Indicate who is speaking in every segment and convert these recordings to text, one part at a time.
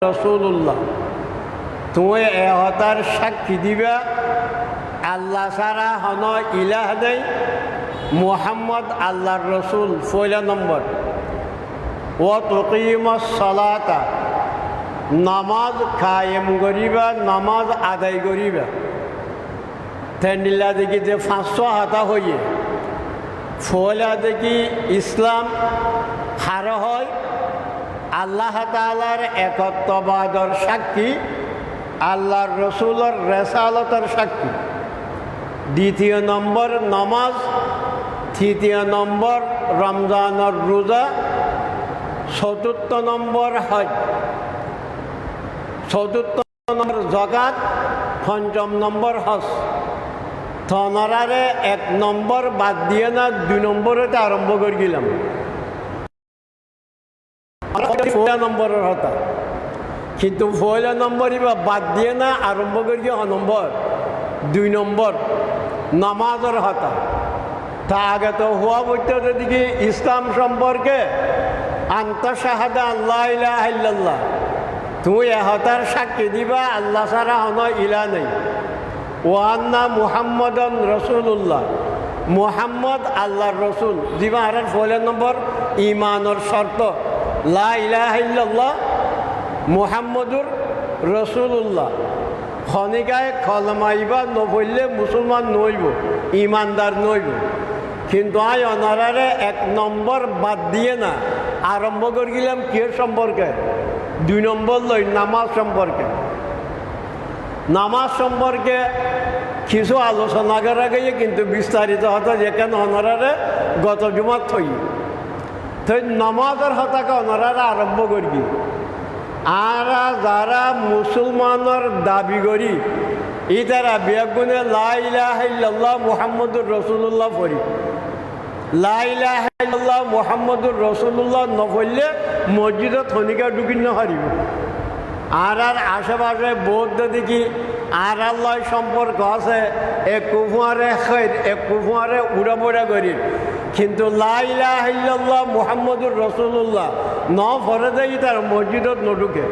Speaker 1: রসুল্লাহ তুমি এহতার সাক্ষী দিবা আল্লাহ ছাড়া হন ইলাহ নেই, মুহাম্মদ আল্লাহর রসুল। পয়লা নম্বর ও তুকিমুস সালাতা, নামাজ কায়েম করিবা, নামাজ আদায় করিবা। তেন্ডিলা দেখি যে 500 হাতা হইয়ে ফয়লা দেখি ইসলাম হার হয় আল্লাহ তাআলার একত্ববাদর সাক্ষী, আল্লাহর রসুলের রেসালতের সাক্ষী। দ্বিতীয় নম্বর নামাজ, তৃতীয় নম্বর রমজানের রোজা, চতুর্থ নম্বর হজ, চতুর্থ নম্বর যাকাত, পঞ্চম নম্বর হজ। তনারারে 1 নম্বর বাদ দিয়ে না 2 নম্বরেতে আরম্ভ করে গেলাম। পয়লা নম্বরের হতা, কিন্তু পয়লা নম্বরই বা বাদ দিয়ে না আরম্ভ করে গিয়ে নম্বর 2 নম্বর নামাজের হতা। তা আগে তো হওয়া বলতে দিকে ইসলাম সম্পর্কে আন্তঃশাহাদা আল্লাহ ইলাহা ইল্লাল্লাহ, তুমি এহতার সাক্ষী দিবা আল্লাহ ছাড়া হন ইলা নেই, ওয়ান্না মুহাম্মদন রসুল্লাহ, মুহাম্মদ আল্লাহর রসুল দিবা। আর পয়লা নম্বর ইমানের শর্ত লা ইলাহা ইল্লাল্লাহ মুহাম্মদুর রসুল্লাহ। খনিকায় কলমাইবা নপড়লে মুসলমান নইব, ইমানদার নইব। কিন্তু আই অনারারে 1 নম্বর বাদ দিয়ে না আরম্ভ করে গেলাম কিয়ের সম্পর্কে? 2 নম্বর লই নামাজ সম্পর্কে। নামাজ সম্পর্কে কিছু আলোচনা করা গিয়ে কিন্তু বিস্তারিত হতো, যেখানে অনারারে গত জুমাত থই নামাজের হতাকে অনারারে আরম্ভ করি। আর যারা মুসলমানের দাবি করি ই তারা বেগুনে লা ইলাহা ইল্লাল্লাহ মুহাম্মদুর রসুল্লাহ পড়ি। লা ইলাহা ইল্লাল্লাহ মুহাম্মদুর রসুল্লাহ নপড়লে মসজিদত খনিকা ঢুকি নহারিব। আর আশেপাশে বৌদ্ধ দেখি আর আল্লাহ সম্পর্ক আছে, এক কুফুয়ারে খৈর এক কুফুয়ারে উড়াবড়া করি। কিন্তু লা ইলাহা ইল্লাল্লাহ মুহাম্মদুর রসুল্লাহ ন ফরে দেই তার মসজিদত নঢুকে।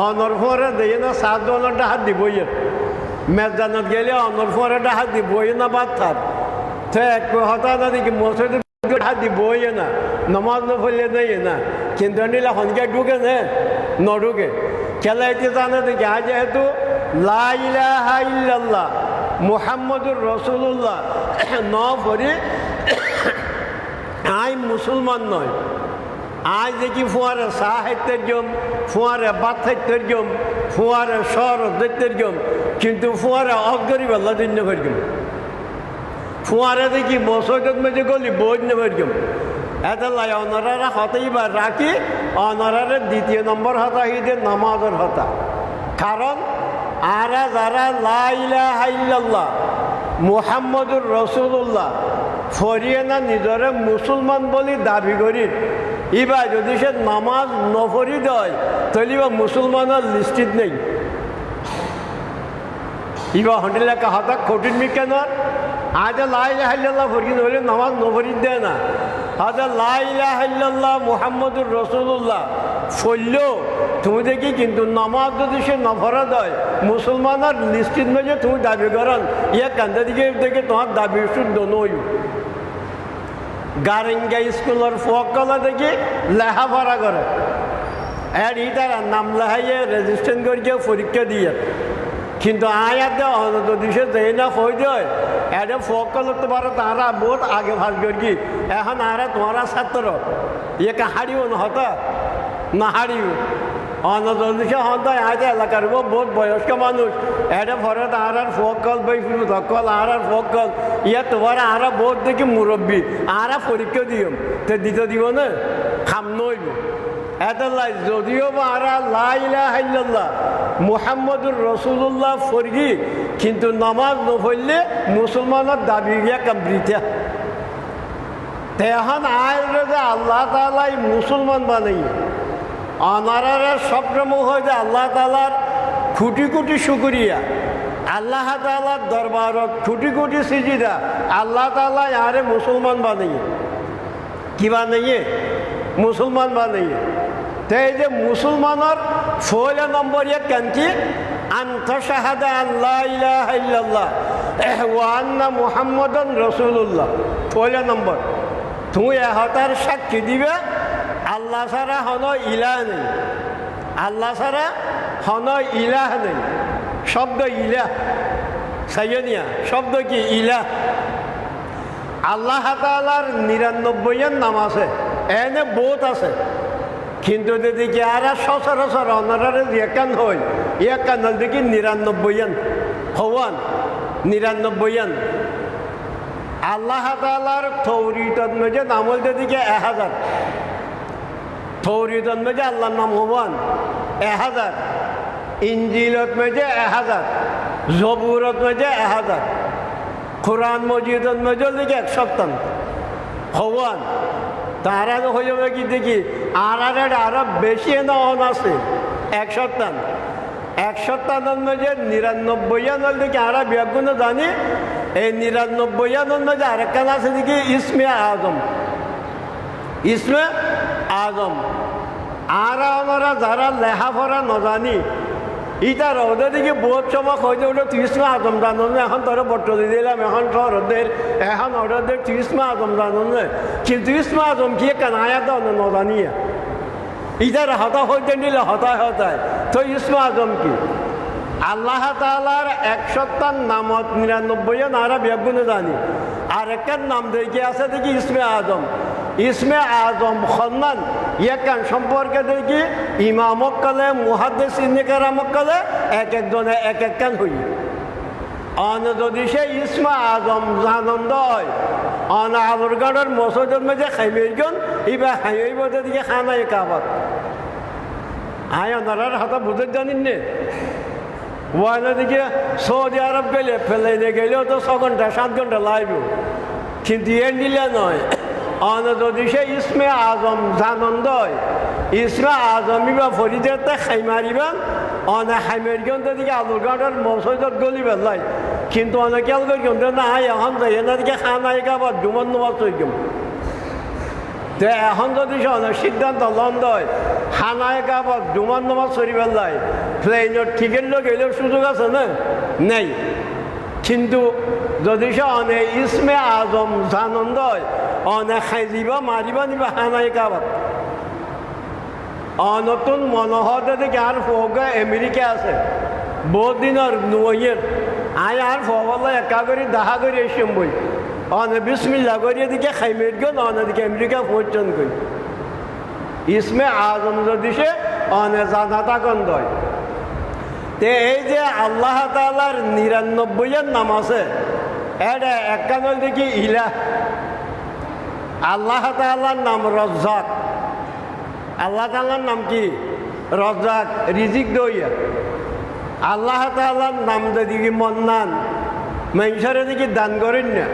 Speaker 1: অনর ফরে দেয় না 7 ডলারটা হাত দিবই, মেজানত গেলে অনর ফরেটা হাত দিবই না বাদ থাক। তো এক হতা না দেখি মসজিদে হাত দিবই না, নমাজ ন পড়লে দেয় না। কিন্তু নিলা সন্ধ্যা ঢুকে নে নঢুকে খেলাইতে জানে দেখি। আর যেহেতু লা ইলাহা ইল্লাল্লাহ মুহাম্মদুর রসুল্লাহ ন পড়ি আই মুসলমান নয়। আজ দেখি ফুয়ারে সাহিত্যের জম, ফুয়ারে বাথাইতের জম, ফুয়ারে সর দৈত্যের জম, কিন্তু ফুয়ারে অগরিব আল্লাহ দিন্য ভরগম। ফুয়ারে দেখি মসজিদ মেজে গলি বই নেভরগম। এত লাই অনারা হতেই বা রাখি অনারারে 2 নম্বর হতা হিদে নামাজের হতা। কারণ আরা যারা লা ইলাহা ইল্লাল্লাহ মুহাম্মদুর রসুল্লাহ ফরিয়ে না নিজরে মুসলমান বলি দাবি করি, ইবা যদি সে নামাজ নফরি দেয় তাহলে বা মুসলমানের লিস্টিত নেই। ইবা হন্ডিলে হতা কঠিন কেন? আজ লা ইলাহা ইল্লাল্লাহ ফরি হলে নামাজ নফরি দেয় না। আজ লা ইলাহা ইল্লাল্লাহ মুহাম্মদুর রসুল্লাহ ফরলেও তুমি দেখি কিন্তু নামাজ যদি সে নফরা দেয় মুসলমানের লিস্টিত মেজে তুমি দাবি করেন, ইয়া কান্দা দিকে দেখে তোমার দাবি শুদ্ধ নই। গারেঙ্গা স্কুলের ফকলা দেখি লেখাপড়া করে, আর ই তারা নাম লেখাইয়ে রেজিস্ট্রেশন করিয়ে পরীক্ষা দিয়ে। কিন্তু আয়াতে অনত দিশে দেয় না হয়ে যায় এটা ফকল হতে পারে তারা বহুত আগে ভাগ করি। এখন আরা তোমারা ছাত্র ইয়ে হারিও না হতা না হারিও অনত দিশে হতা আজ এলাকার বহুত বয়স্ক মানুষ এটা পরে তার ফকল বই ফুল ধকল আর ফকল ইয়ে তোমার আরা বহুত দেখি মুরব্বী আরা পরীক্ষা দিও তো দিতে দিব না খাম নইব। এত লাই যদিও বা আরা লা ইলাহা ইল্লাল্লাহ মুহাম্মদুর রসুল্লাহ ফরগি, কিন্তু নামাজ নপড়লে মুসলমানের দাবি গিয়া কামৃতা। তেহন আয় যে আল্লাহ তাআলাই মুসলমান বানাই অনারারে স্বপ্ন হয় যে আল্লাহ তাআলার কোটি কোটি শুকরিয়া, আল্লাহ তাআলার দরবারত কোটি কোটি সিজদা, আল্লাহ তাআলা আরে মুসলমান বানাইয়ে। কি বানাইয়ে? মুসলমান বানাইয়ে। তো এই যে মুসলমানের ফলে নম্বর এক কান্তি আনতা শাহাদা আল্লাহ ইলাহা ইল্লাল্লাহ ওয়া আন্না মুহাম্মাদান রাসূলুল্লাহ। ফলে নম্বর তুমি এহতার সাক্ষী দিবে আল্লাহ ছাড়া হন ইলাহ নেই, আল্লাহ ছাড়া হন ইলাহ নেই। শব্দ ইলাহ সাইয়নিয়া, শব্দ কি ইলাহ। আল্লাহ তাআলার ৯৯ নাম আছে, এনে বহুত আছে, কিন্তু দেখি আর সচরাচর অনারে একান হয় একান হল দেখি ৯৯ হওয়ান ৯৯। আল্লাহ তাআলার তৌরিতত মধ্যে নাম হইতে দেখি ১০০০, তৌরিতত মধ্যে আল্লাহর নাম হওয়ান ১০০০, ইঞ্জিলত মধ্যে ১০০০, জবুরত মধ্যে ১০০০, কোরআন মজিদত মধ্যে দেখি ১০০ হওয়ান। তারা হয়ে যাবে কি দেখি আর আরো বেশি নন আছে ১০০। ১০০ মধ্যে ৯৯ দেখি আর ব্যাগুণ জানি, এই ৯৯ মধ্যে আরেকখান আছে দেখি ইসমে আজম, ইসমে আজম। আর ওনারা যারা লেখাপড়া নজানি ইটার ওদের দিকে বহুত সময় হয়ে ওটা তুই ইসমে আজম জানো না, এখন তোরা বটলি দিলাম, এখন শহরদের এখন ওদের তুই ইসমে আজম জানো না, কিন্তু ইসমে আজম কি কেন আয়াত নজানিয়া ইটার হতা হইতে নিলে হতায় হতায় তো ইসমে আজম কি। আল্লাহ তাআলার ১০০ নামত ৯৯ নারা ব্যাগুনে জানি, আর একটার নাম দেখি আছে দেখি ইসমে আজম। ইসমে আজম খন্নান ইয়াকান সম্পর্কে দেখি ইমামকালে মুহাদ্দিসিনে কেরামকালে এক একজনে এক একখান হই। অন যদি সে ইসমে আজম জানন্দ হয় অন আলুরগড়ের মসজিদের মধ্যে খাইবেন ইবা খাইব দিকে খানায় কাবাত আয় ওনার হাতে বুঝে জানিন নে। ওয়ানা দিকে সৌদি আরব গেলে ফেলাইনে গেলেও তো ৬ ঘন্টা ৭ ঘন্টা লাগব, কিন্তু এর নিলে নয়। অন যদি সে ইসমে আজম জানন্দ হয় ইসমে আজমি বা ফরিদাতে খাই মারিবেন অনে খাইমারিগন দিকে আলুরগড়ের মসজিদত গলি বেলাই, কিন্তু অনেকে আলগন না এখন যাই না দিকে খানায় কাবাত জুমন নামাজ চইম। তো এখন যদি অনেক সিদ্ধান্ত লন্দ হয় খানায় কাবাত জুমন নামাজ চড়ি বেলাই প্লেনের টিকিট লোক গেলেও সুযোগ আছে না নেই, কিন্তু যদি সে অনেক ইসমে আজম জানন্দ হয় অনেক খাই দিবা মারিবা নিবা খানায় কাবাত। নতুন মনোহর দেখি আর ফোকা আমেরিকা আছে বহুত দিনের নয়ের আয় আর ফলা একা করে দেখা করে এসম বই অনে বিসমিল্লা করিয়ে দিকে খাইমের গেল অনেদিকে আমেরিকা পৌঁছন কই। ইসমে আজম যদি সে অনে জানা তাকন দয়। তে এই যে আল্লাহ তাআলার ৯৯ নাম আছে এটা একখান দেখি ইলাহ। আল্লাহ তাআলার নাম রজ্জাক, আল্লাহ তাআলার নাম কি রজ্জাক, রিজিক দইয়া। আল্লাহ তাআলার নাম দিকে মন্নান, মানুষের দিকে দান করেন না।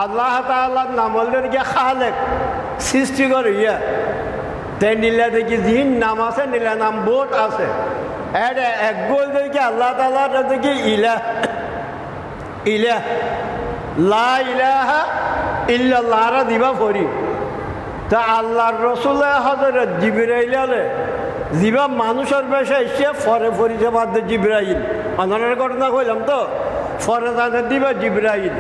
Speaker 1: আল্লাহ তাআলার নাম হলে দিকে খালেক, সৃষ্টি করে ইয়া। তে নীলা দেখি যিন নাম আছে নীলা নাম বহুত আছে, এটা এক গোল দেখি আল্লাহ তাআলার দেখি ইলাহ। ইলাহ লা ইলাহা ইল্লাল্লাহ রা দিবা ফরি। তা আল্লাহর রসুল হযরত জিবরাইল জিবা মানুষের বেশে এসে ফরে ফরিছে বাদ জিবরাইল আনার ঘটনা কইলাম তো ফরে তাদের দিবা জিবরাইল।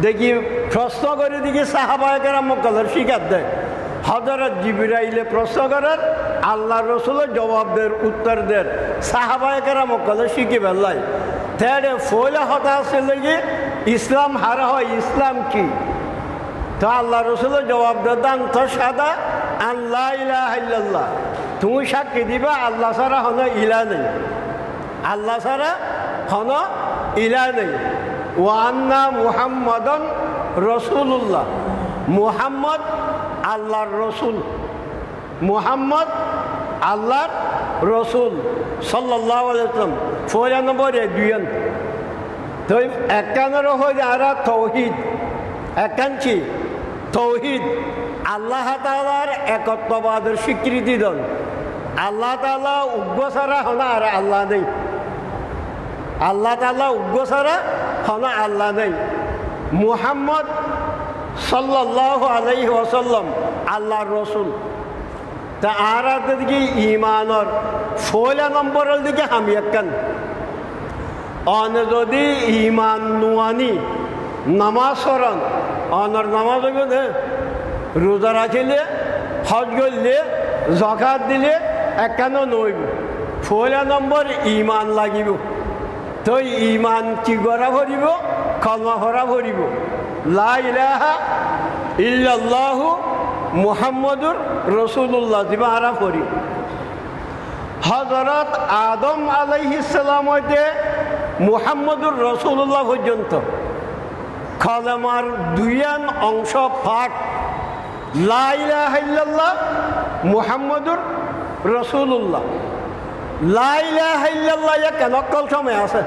Speaker 1: দেখি প্রশ্ন করে দেখি সাহাবায়ে কেরাম মক্কার শিকার দেয় হযরত জিবরাইলে প্রশ্ন করার আল্লাহর রসুলের জবাব দের উত্তর দের সাহাবায়ে কেরাম মক্কার শিখে বেলায়। তেরে ফলে হতা আছে লেগে ইসলাম হারা হয়, ইসলাম কি? তো আল্লাহ রসুলের জবাব দান তো সাদা আল্লাহ ইলাহা ইল্লাল্লাহ, তুমি সাক্ষী দিবা আল্লাহ ছাড়া হন ইলা নেই, আল্লাহ ছাড়া হন ইলা নেই। ওয়ান্না মুহাম্মাদান রাসূলুল্লাহ, মুহাম্মদ আল্লাহর রসুল, মুহাম্মদ আল্লাহর রসুল সাল্লাল্লাহু আলাইহি ওয়াসাল্লাম। ৯৪ দুইয়ান তো একানের হয়ে আর তৌহিদ একাঞ্চি তৌহিদ আল্লাহ তাআলার একত্ববাদের স্বীকৃতি দেন। আল্লাহ তাআলা উগ্র ছাড়া হনা আর আল্লাহ নেই, আল্লাহ তাআলা উগ্র ছাড়া হনা আল্লাহ নেই। মুহাম্মদ সাল্লাল্লাহু আলাইহি ওয়াসাল্লাম আল্লাহর রসুল। তা আর দিকে ইমানর 16 নম্বরের দিকে আমি একখান অনে যদি ইমান নুয়ানি নামাজ পড়ান অনর নামাজ হইব না রোজা রাখিলে হজ করলে জাকাত দিলে একখানো নইব 16 নম্বর ইমান লাগিব তো ইমান কি করা ভরিব কলমা ভরা ভরিব লা ইলাহা ইল্লাল্লাহু মুহাম্মাদুর রাসূলুল্লাহ দিবা আরা ভরি হযরত আদম আলাইহিস সালাম হইতে মুহাম্মাদুর রাসূলুল্লাহ পর্যন্ত কলমার দুইয়ান অংশ পাঠ লা ইলাহা ইল্লাল্লাহ মুহাম্মাদুর রাসূলুল্লাহ লা ইলাহা ইল্লাল্লাহ কেন নকল সময় আছে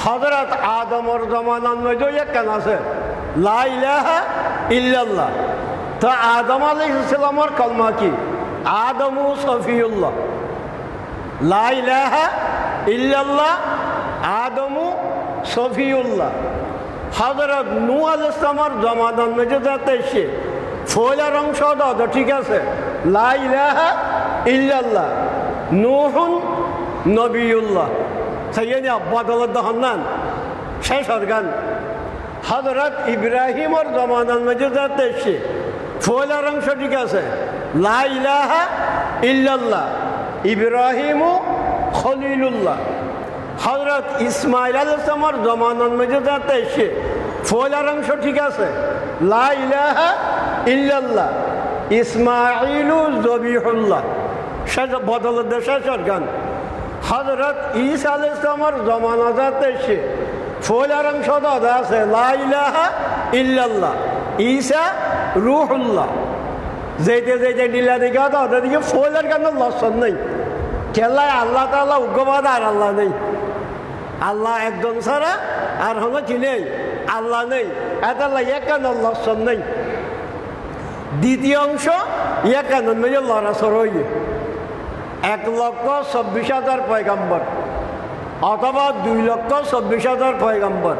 Speaker 1: হযরত আদমর জমানার মধ্যে কেন আছে লা ইলাহা ইল্লাল্লাহ তো আদম আলাইহিস সালামের কলমা কি আদমু সফিউল্লাহ লা ইলাহা ইল্লাল্লাহ আদমু সফিউল্লাহ হযরত নূহ আলাইহিস সালামের জমানার মধ্যে যাতে সে ফলার অংশ দাও ঠিক আছে লা ইলাহা ইল্লাল্লাহ নূহুন নবিউল্লাহ সাইয়েদা বদলত দহনান শেষ অর্গান হযরত ইব্রাহিমের জমানার মধ্যে যাতে সে ফলার অংশ ঠিক আছে লা ইলাহা ইল্লাল্লাহ ইব্রাহিমু খলিলুল্লাহ হযরত ইসমাইল আলাইহিস সালামের জমানার মধ্যে যাতে সে ফলার অংশ ঠিক আছে লা ইলাহা ইল্লাল্লাহ ইসমাইলু জবিহুল্লাহ শেষ বদলত শেষ অর্গান হযরত ঈসা আলাইহিস সালামের জমানা যাতে সে ফলার অংশ দাদা আছে লা ইলাহা ইল্লাল্লাহ ঈসা রূহুল্লাহ যেতে যেতে ডিলা দিকে দাদা দিকে ফলার কেন লক্ষণ নেই খেলায় আল্লাহ তাআলা উগ্রবাদ আর আল্লাহ নেই আল্লাহ একজন ছাড়া আর হলো কি নেই আল্লাহ নেই এটা কেন লক্ষণ নেই দ্বিতীয় অংশ কেন লড়াচড় হইয়ে 1,24,000 পয়গাম্বর অথবা 2,24,000 পয়গাম্বর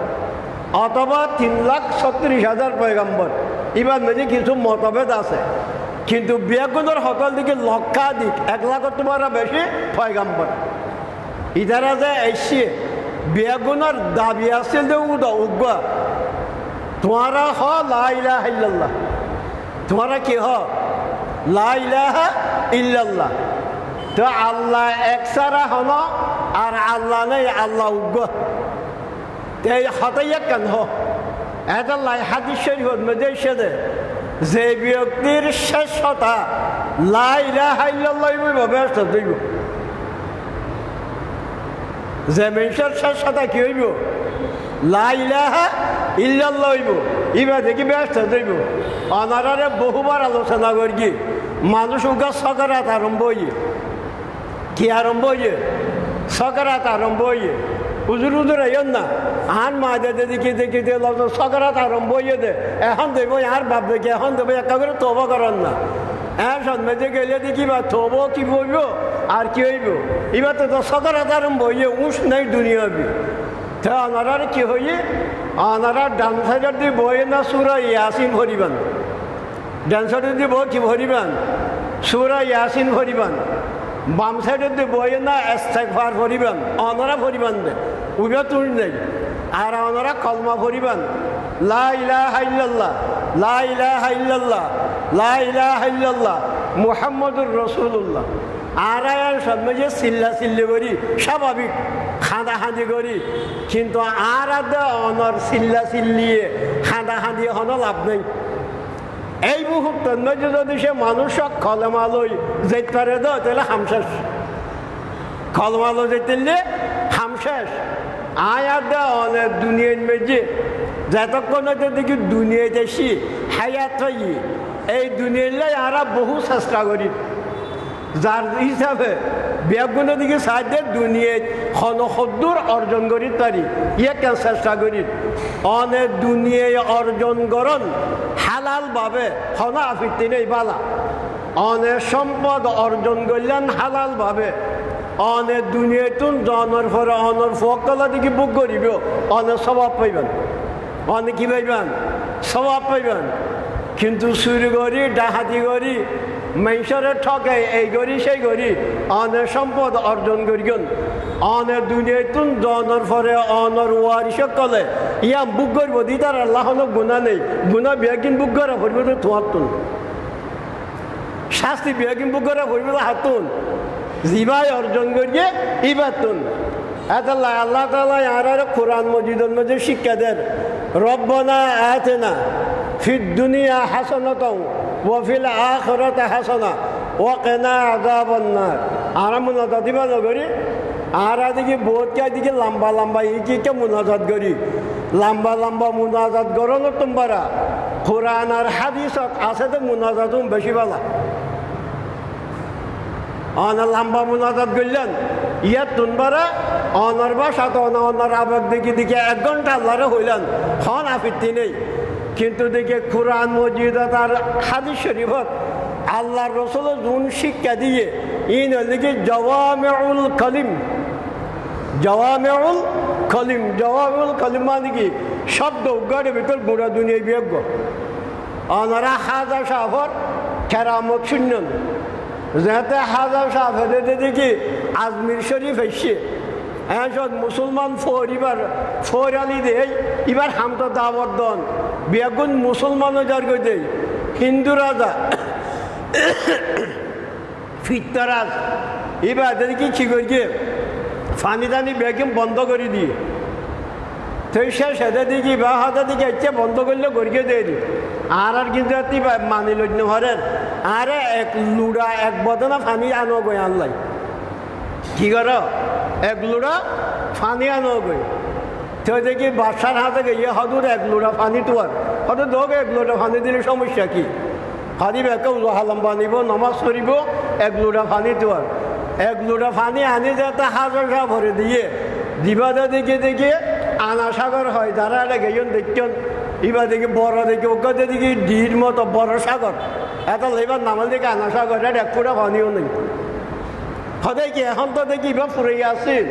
Speaker 1: অথবা 3,36,000 পয়গাম্বর এবার মেঝে কিছু মতভেদ আছে কিন্তু বিয়াগুণের সকল দিকে লক্ষাধিক 1,00,000 তোমার বেশি পয়গাম্বর ইধারা যে এসে বিয়াগুণের দাবি আছে যে উগ্র তোমারা হ লা ইলাহা ইল্লাল্লাহ তোমারা কি হ লা ইলাহা ইল্লাল্লাহ তো আল্লাহ এক সারা হন আর আল্লাহ নেই আল্লাহ উগ্র এই হতাইয়া কেন এটা লাই হাদিস শরীফের মধ্যে এসেছে যে ব্যক্তির শেষতা লা ইলাহা ইল্লাল্লাহ ব্যস্ত হইব যে মানুষের শেষতা কি হইব লা ইলাহা ইল্লাল্লাহ হইব এবার দেখি ব্যস্ত হইব অনারারে বহুবার আলোচনা করি মানুষ উগা সকারাত আরম্ভ হইয়ে কি আরম্ভ হইয়ে সকারাত আরম্ভ হইয়ে উজুর উজুর আইন না আন মা দে দেখি দেখি সকারাত আরম্ভ হইয়ে দে এখন দেবো আর ভাববে কি এখন দেবো একটা করে তবা করেন না হ্যাঁ সন্ধ্যে গেলে দেখি বা তব কি বলব আর কি হইব এবার তো সকারাত আরম্ভ হইয়ে উস নাই দুনিয়া হবি তো আনারার কি হইয়ে আনারা ডান সাইডের দিয়ে বইয়ে না সুরা ইয়াসিন ভরিবান ডান সাইডের দিয়ে বই কি ভরিবান সুরা ইয়াসিন ভরিবান বাম সাইডের দিয়ে বইয়ে না ইস্তেগফার ভরিবান অনারা ভরিবান দে উইবা তুই নেই আর অনারা কলমা ভরিবান লা ইলাহা ইল্লাল্লাহ লা ইলাহা ইল্লাল্লাহ লা ইলাহা ইল্লাল্লাহ মুহাম্মাদুর রাসূলুল্লাহ আর আয়ার সামনে যে চিল্লা চিল্লি করি স্বাভাবিক খাঁদাখাঁদি করি কিন্তু আর আদা অনর চিল্লা চিল্লিয়ে খাঁদাখাঁদি হনো লাভ নেই এই মুহূর্তের মধ্যে যদি সে মানুষক কলমালই যেতে পারে দাও তাহলে হামশেষ কলমালো যেতে হামশেষ আয়ার দা অনেক দুনিয়ার মধ্যে যতক্ষণ দেখি দুনিয়ায় দেখি হায়াত হই এই দুনিয়ার আরা বহু চেষ্টা করি যার হিসাবে বিয়াগুনের দিকে সাহায্যে দুনিয়ায় ক্ষণসদ্দূর অর্জন করি পারি ইয়ে কেন চেষ্টা করি অনেক দুনিয়ায় অর্জন করন হালালভাবে ক্ষণ আফিতি নেই বালা অনেক সম্পদ অর্জন করলেন হালালভাবে অনেক দুনিয়াতুন জনের পরে অনর ফকলা দিকে বুক করিব অনেক স্বভাব পাইবেন অনেক কি পাইবেন স্বভাব পাইবেন কিন্তু চুরি করি ডাহাতি করি মানুষের ঠকে এই গড়ি সেই গড়ি অনের সম্পদ অর্জন করিগন অনের দুনিয়াতুন জনের পরে অনর ওয়ারিশক কলে ইয়া বুক করব দি তার আল্লাহ গুণা নেই গুণা বিয়াকিন বুক করা পড়ব তো তোমার শাস্তি বিয়াকিন বুক করা পড়ব তো হাতুন জিবাই অর্জন করিয়ে ইবাতুন আল্লাহ আল্লাহ তাআলা আর কোরআন মজিদের মধ্যে শিক্ষা দেন রব্বানা আতিনা ফিদ দুনিয়া হাসানাতাও ওয়া ফিল আখিরাতি হাসানা ওয়া কিনা আযাবান নার আর মুনাজাত দিবা করি আর দিকে বহুত দিকে লম্বা লম্বা ইকে মুনাজাত করি লম্বা লম্বা মুনাজাত করো না তোমরা কোরআন আর হাদিসত আছে তো মুনাজাত বেশি ভালো অনার লম্বা মুনাজাত করলেন ইয়াত তোমরা অনার বাসা তো অনার আবেগ দিকে দিকে 1 ঘন্টা আল্লাহরে হইলেন খন আপত্তি নেই কিন্তু দেখে কোরআন মজিদত আর হাদিস শরীফত আল্লাহর রাসূল যোন শিক্ষা দিয়ে ইন লিখে জাওয়ামিউল কালিম জাওয়ামিউল কালিম জাওয়ামিউল কালিম মানে কি শব্দ উগাড়ে ভিতর গোড়া দুনিয়ায় বিয়োগ অনারা হাজার সাফর কেরামত শুনলেন যাতে হাজার সাফের দেখি আজমির শরীফ এসে এসব মুসলমান ফৌরালি দেয় এবার হামতো দাওয়াত দন বেগুন মুসলমানও যার কই দেয় হিন্দু রাজা ফিত্তারাজ এবার দেখি কি করিয়ে ফানি টানি বেগম বন্ধ করে দিয়ে তো সেটা দেখি বা হাতে দিকে ইচ্ছে বন্ধ করলে গড়িয়ে দিয়ে দি আর কিন্তু এটি মানি লজ্ঞ হরেন আরে এক লুড়া এক বদনা ফানি আনো গই আনলাই কি কর এক লুড়া ফানি আনো গই তো দেখি বাদশার হাতে গিয়ে হদুর 1 লুড়া ফানি তোয়ার হয়তো দোক 1 লুড়া ফানি দিলে সমস্যা কি ফানি বেকে হালাম বানিব নমাজ করিব 1 লুড়া ফানি তোয়ার 1 লুড়া ফানি আনি যাতে হাজার ভরে দিয়ে দিবাদা দেখে দেখে আনা সাগর হয় যারা এটা গেছেন দেখছেন এবার দেখি বড় দেখি ওকে দেখি ডির মতো বড় সাগর এত এবার নামাল দেখে আনা সাগর এটা 1 ফুটা পানিও নেই সদায় কি এখন তো দেখি এবার ফুরে আসছিল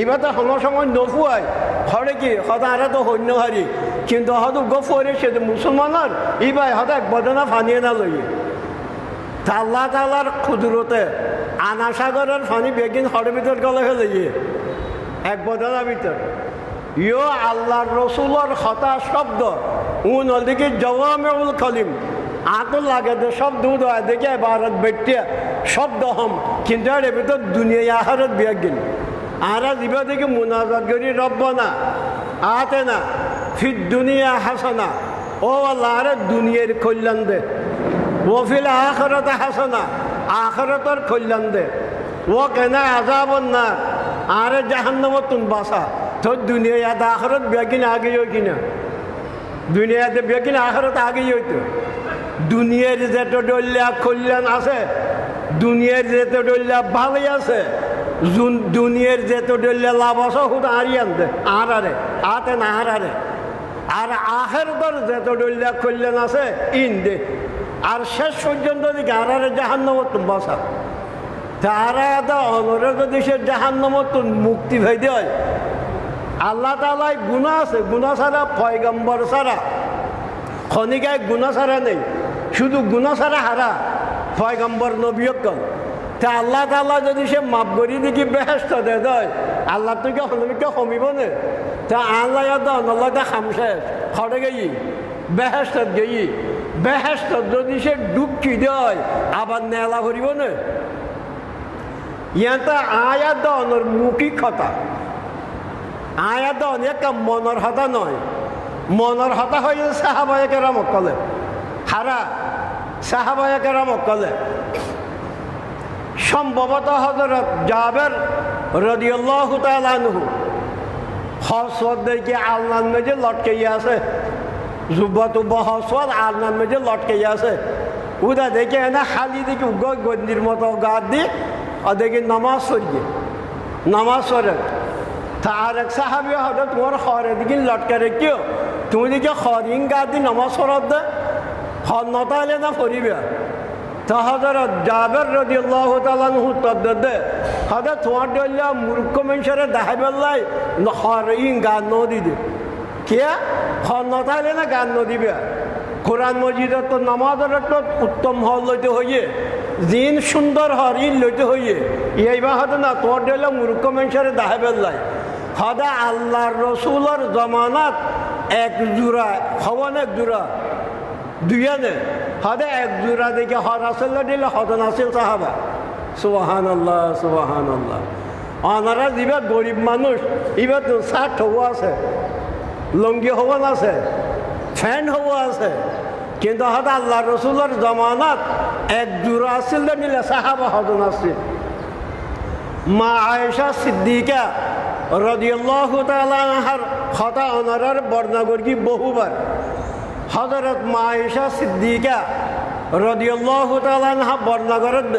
Speaker 1: এবার তো কোনো সময় নফুয়ায় হরে কি সদা আরে তো সৈন্য হারি কিন্তু হয়তো গফরে সে মুসলমানের এবার হয়তো 1 বদনা ফানিয়ে না লইয়ে আল্লাহ তাআলার কুদরতে আনা সাগরের ফানি বেগিন হরের ভিতর গলে ফেলে 1 বদনার ভিতর ইয়ো আল্লাহর রসুলের কথা শব্দ উন দিকে জাওয়ামিউল কালিম আতো লাগে তো শব্দ হয় দেখে ভারত বেটিয়া শব্দ হম কিন্তু এর ভিতর দুনিয়া আখিরাত বিয়াগিন আর দিবা দেখে মুনাজাত করি রব্বানা আতিনা ফিদ দুনিয়া হাসানা ও আল্লাহ আর দুনিয়ার কল্যাণ দে ওয়া ফিল আখিরাতি হাসানা আখিরাতের কল্যাণ দে ওয়া কিনা আযাবান নার আর জাহান্নামত তুন বাসা তো দুনিয়াতে আখিরাত বেগিন আগে কিনা দুনিয়াতে বেগিন আখিরাত আগে হইতো দুনিয়ার যেটা ডল্লা কল্যাণ আছে দুনিয়ার যেটা ডল্লা ভালোই আছে দুনিয়ার যেটা ডল্লা লাভ আছে হুট হারিয়ান দে আরে আতে না আরে আর আখিরাতের যেটা ডল্লা কল্যাণ আছে ইন দে আর শেষ পর্যন্ত দিকে আরে জাহান্নামত তুন বাসা তারা তো অনরে যদি সে জাহান্নামত মুক্তি ভাই দেয় আল্লাহ তাআলাই গুণা আছে গুণা ছাড়া পয়গম্বর ছাড়া খনিকায় গুণা ছাড়া নেই শুধু গুণা ছাড়া হারা পয়গম্বর নবীকল তা আল্লাহ তাআলা যদি সে মাপ করি দেখি বেহেস্ত দে দেয় আল্লাহ তুই হনমিকে কমিব নে তা আল্লাহ আল্লাহ খামসে খড়ে গেই বেহেস্ত গেই বেহেস্ত যদি সে ডুবকি দেয় আবার নেলা ভরিব নে ইয়াতে আয়াত দনের মুখী কথা আয়াত অনেক মনের হতা নয় মনের হতা হয়ে সাহাবায়ে কেরাম কলে হারা সাহাবায়ে কেরাম কলে সম্ভবত হযরত জাবের রাদিয়াল্লাহু তাআলা আনহু হসওয়াত দেখে আলনার মেঝে লটকাইয়া আছে জুব্বাত হসওয়াত আলনার মেঝে লটকাইয়া আছে উদা দেখে না খালি দেখে গন্ডির মতো গা দিয়ে দেখি নামাজ পড়িয়ে নামাজ পড়ে তার এক সাহাবি হঠাৎ তোমার খরে দিকে লটকা রেখেও তুমি দিকে খরিং গা দি নামাজ পড়ার দে খর নতাইলে না পড়িবে তা হযরত জাবের রাদিয়াল্লাহু তাআলা আনহু উত্তর দে হঠাৎ তোমার ডলিয়া মূর্খ মানুষেরা দেখাই পেলাই খরিং গা নদী দে কে খর নতাইলে না গান নদিবে কোরআন মজিদের তো নামাজের একটা উত্তম হল লইতে হইয়ে জিন সুন্দর হর ইন লইতে হইয়ে এইবা হতো না তোর দিলে মূর্খ মানুষের দাহে বেল্লাই হদা আল্লাহর রসুলের জমানাত এক জোড়া হবন এক জোড়া দুইয়ানে হদে এক জোড়া দেখে হর আসল দিলে হদন আসিল সাহাবা সুবাহান আল্লাহ সুবাহান আল্লাহ ওনারা যিবা গরিব মানুষ এবার তো শার্ট হবো আছে লুঙ্গি হবন আছে ফ্যান হবো আছে কিন্তু হয়তো আল্লাহ রসুলের জমানাত এক জোড়া আসছিল নিলে সাহাবা হদন আসছিল মা আয়েশা সিদ্দিকা রাদিয়াল্লাহু তাআলা আনহার কথা ওনার বর্ণনা করি বহুবার হযরত মা আয়েশা সিদ্দিকা রাদিয়াল্লাহু তাআলা আনহা বর্ণনা করেন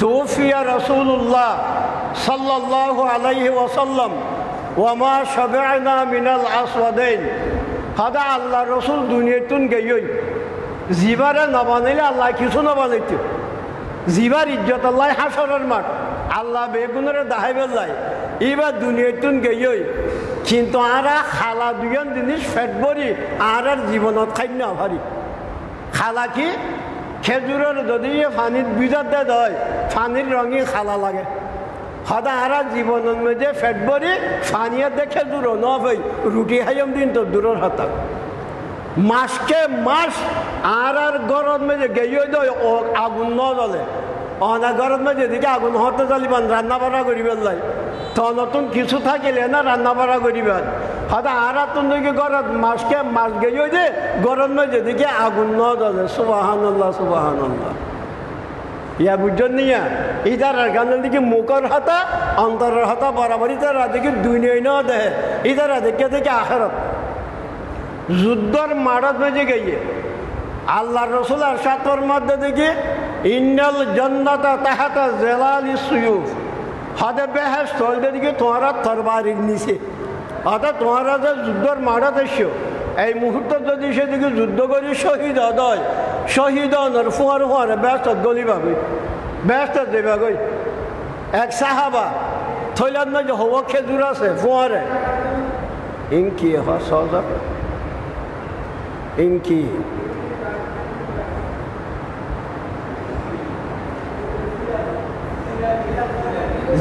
Speaker 1: তুফিয়া রাসূলুল্লাহ সাল্লাল্লাহু আলাইহি ওয়াসাল্লাম ওয়া মা শাবি'না মিনাল আসওয়াদাইন হদা আল্লাহ রসুল দুনিয়াতুন গেই জিবারে নবানাইলে আল্লাহ কিছু নবানাইতে জিবার ইজ্জত আল্লাহ হাসরের মাঠ আল্লাহ বেগুনের দাহাই বেল্লাই এবার দুনিয়াতুন গেই কিন্তু আরা খালা দুজন জিনিস ফেট ভরি আর জীবনত খাই না ভারি খালা কি খেজুরের যদি পানির বিজার দেয় হয় পানির রঙে খালা লাগে হদা আরা জীবনের মধ্যে ফেট ভরি পানিয়ে দেখে দূর ন ভাই রুটি খাইম দিন তো দূরের হতা মাসকে মাস আর গরম মেঝে গেয়ে দেয় ও আগুন ন জ্বলে অনা গরম মেঝে দিকে আগুন হতে জ্বলিবান রান্না বাড়া করিবেন লাই তো নতুন কিছু থাকিলে না রান্না বাড়া করিবেন হয়তো আর তুমি দিকে গরম মাসকে মাস গেয়ে যে গরম মেঝে দিকে আগুন ন জ্বলে সুবহানাল্লাহ সুবহানাল্লাহ ইয়া বুঝছেন নিয়া ইদার গানের দিকে মুখর হাতা অন্তরের হাতা বরাবরই তারা দেখি দুনিয়া ন দেহে ইদারা দেখে দেখে আখেরত যুদ্ধর মাড়ত বেজে গিয়ে আল্লাহ রসুল আর সাতর মধ্যে দেখি ইন্নাল জান্নাতা তাহাতা জেলালি সুয়ুফ হদে বেহেশত হইতে দিকে তোমারা তরবারির নিচে অর্থাৎ তোমারা যে যুদ্ধর মাড়ত এসো এই মুহূর্তে যদি সেদিকে যুদ্ধ করি শহীদ হয় শহীদ হনর ফুয়ার ফুয়ারে ব্যস্ত গলি পাবি ব্যস্ত দেবা গই এক সাহাবা থইলার না যে হব খেজুর আছে ফুয়ারে ইনকি সহজ ইনকি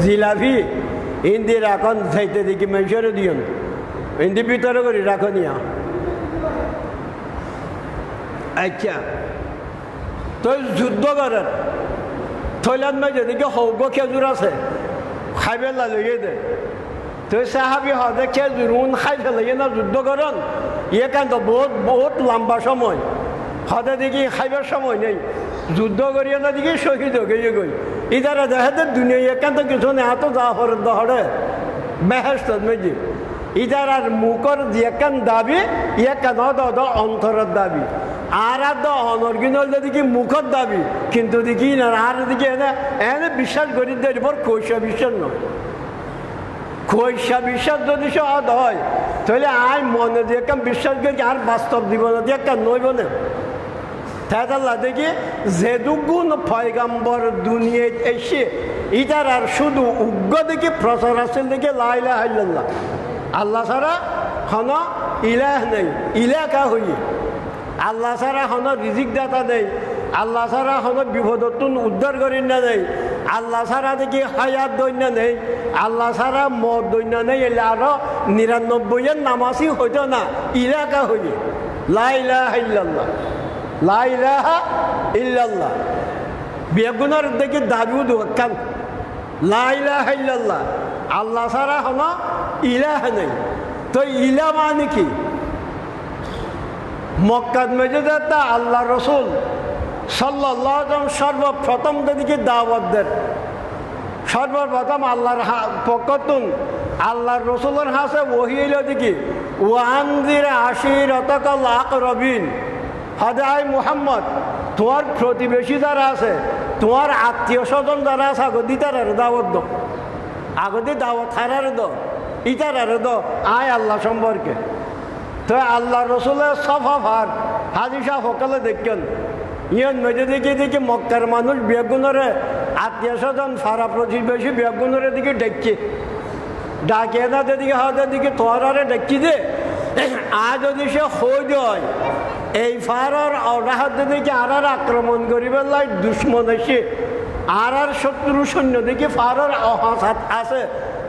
Speaker 1: জিলাপি ইন্দি রাখন চাইতে দেখি মানুষের দিয়ন ইন্দি ভিতরে করি রাখো নিয়া আচ্ছা তো যুদ্ধ করেন থৈলান মাই যেদিকে হৌগ খেজুর আছে খাইবে লইয়ে দে তুই সাহাবি হদে খেজুর উন খাই ফেলে না যুদ্ধ করেন ইয়ে কেন বহুত বহুত লম্বা সময় হদে দেখি খাইবার সময় নেই যুদ্ধ করিয়ে না দেখি শহীদ গিয়ে গই ইদারা দেখে দুনিয়া একান্ত কিছু নেই এত যা হরে দহরে বেহেস্ত মেজি ইদার আর মুখর যেখান দাবি একান অন্তরের দাবি আর অনর্গিনল দেখি মুখর দাবি কিন্তু দেখি না আর দিকে এনে বিশ্বাস করি দেবর কৈশা বিশ্বাস নয় কৈশা বিশ্বাস যদি সহজ হয় তাহলে আয় মনে দিয়ে বিশ্বাস করি আর বাস্তব জীবনে দিয়ে নইব না তাহলে দেখি যেদুগুণ পয়গাম্বর দুনিয়ায় এসে ইটার আর শুধু উগ্র দেখি প্রচার আছে দেখি লা ইলাহা ইল্লাল্লাহ আল্লাহ ছাড়া হন ইলাহ নেই ইলাকা হইয়ে আল্লাহ ছাড়া হন রিজিক দাতা নেই আল্লাহ ছাড়া হন বিপদতুন উদ্ধার করি না নেই আল্লাহ ছাড়া দেখি হায়াত দৈন্য নেই আল্লাহ ছাড়া মদ দৈন্য নেই এলে আরো ৯৯ নামাজি হইতো না ইলাকা হইয়ে লা ইলাহা ইল্লাল্লাহ লা ইলাহা ইল্লাল্লাহ বেগুনের দেখি দাবিও দোকান লা ইলাহা ইল্লাল্লাহ আল্লাহ ছাড়া হন ইলাহ নেই তো ইলা মানে কি মক্কাত মেজেদা আল্লাহ রসুল সাল্লাল্লাহু আলাইহি ওয়াসাল্লাম সর্বপ্রথম দিকে দাওয়াত দেন সর্বপ্রথম আল্লাহর পক্ষতুন আল্লাহর রসুলের হাসে ওহী হইল দেখি ওয়ানজির আশিরাতাকাল আকরাবিন হাদাই মুহাম্মদ তোমার প্রতিবেশী যারা আছে তোমার আত্মীয় স্বজন যারা আছে আগদি তার দাওয়াত দাও আগদি দাওয়াত হারার দাও ইতার দাও আয় আল্লাহ সম্পর্কে তো আল্লাহ রসুলের সফাফার হাদিসা সকালে দেখেন ইয়ন মেজে দেখি দেখি মক্কার মানুষ বেগুনরে আত্মীয় স্বজন সারা প্রতিবেশী বেগুনরে দিকে ডেকছে ডাকে না দিকে হাতের দিকে তোরারে ডেকছি দে আর যদি সে হই দেয় এই ফারর অনাহাত দেখে আর আক্রমণ করিবার লাই দুশ্মন এসে আর শত্রু সৈন্য দেখে ফারর অহাত আছে,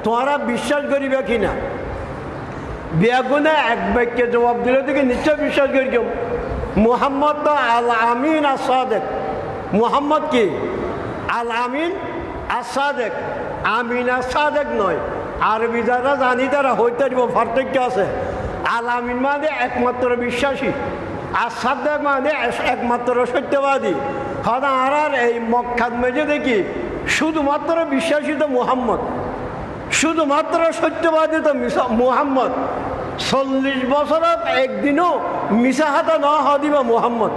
Speaker 1: তোমরা বিশ্বাস করিবে কিনা? বেগুনে এক বাক্যে জবাব দিলে দেখে নিশ্চয় বিশ্বাস করি। মুহাম্মদ তো আল আমিন আর সাদেক। মুহাম্মদ কি? আল আমিন আর সাদেক। আমিন আর সাদেক নয়। আরবি যারা জানি তারা হইতে দিব, পার্থক্য আছে। আল আমিন মানে একমাত্র বিশ্বাসী, আর সাদেক মানে একমাত্র সত্যবাদী। কারণ আর এই মক্কার মেঝে দেখি শুধুমাত্র বিশ্বাসী তো মুহাম্মদ, শুধুমাত্র সত্যবাদী তো মুহাম্মদ। 40 বছরত একদিনও মিশা হাতে ন দিবা মুহাম্মদ।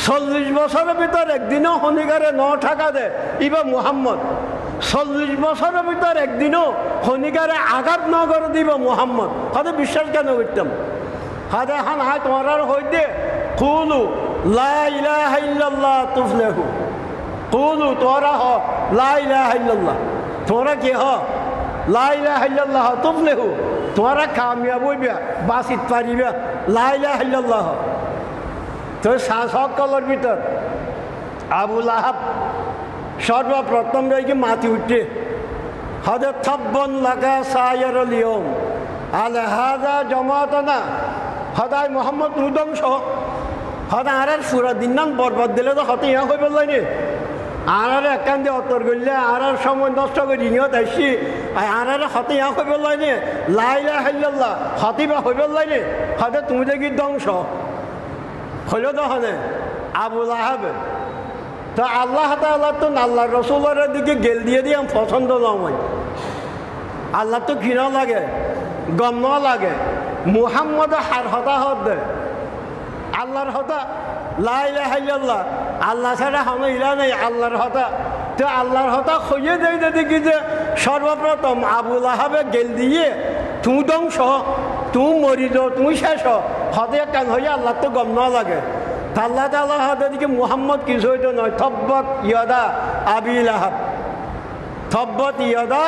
Speaker 1: 40 বছরের ভিতর একদিনও শনিকারে ন ঠাকা দে ইবা মুহাম্মদ। 40 বছরের ভিতর একদিনও শনিকারে আঘাত ন করে দিব মুহাম্মদ। হয়তো বিশ্বাস কেন করতাম? হাতে হান হায় তোমার হইতে কুলু লা ইলাহা ইল্লাল্লাহ তুফলিহু। কুলু তোরা হ লা ইলাহা ইল্লাল্লাহ, তোরা কি হ লা ইলাহা ইল্লাল্লাহ তুফলিহু, তোরা কামিয়াব হইবা, বাঁচিত পারিবা লা ইলাহা ইল্লাল্লাহ। তো সকলের ভিতর আবু লাহাব সর্বপ্রথম রয়েছে মাতি উঠে হদে থব্বন লাগা সায়ের লিয়ম আলে হাজা জমাতনা হদায় মোহাম্মদ ধ্বংস। হদা আর সুরা দিন নাম বরবাদ দিলে তো হতে ইয়া হয়ে বললাই নি। আর একান দিয়ে অতর করলে আর সময় নষ্ট করে নিয়ত আসছি আর হতে ইয়া হয়ে বললাই নি। লা ইলাহা ইল্লাল্লাহ হতে বা হয়ে বললাই নি। হদে তুমি দেখি ধ্বংস হইল তখনে আবু লাহাব। তো আল্লাহ তাআলা তো আল্লাহ রসুলের দিকে গেল দিয়ে দিয়ে পছন্দ নয়। আল্লাহ তো ঘৃণা লাগে, গম লাগে। মুহাম্মদ হার হতাহত দে আল্লাহর হতা লা ইলাহা ইল্লাল্লাহ, আল্লাহ ছাড়া কোনো ইলা নেই, আল্লাহর হতা। তো আল্লাহর হতা খুঁজে দেয় দেখি যে সর্বপ্রথম আবু লাহাবে গেল দিয়ে তুই ধ্বংস, তুই মরিজ, তুই শেষ হতে কান হইয়া আল্লাহ তো গম ন লাগে। আল্লাহ তাআলা দিকে মুহাম্মদ কিছু হইতো নয়। থব্বত ইয়াদা আবি লাহাব, থব্বত ইয়াদা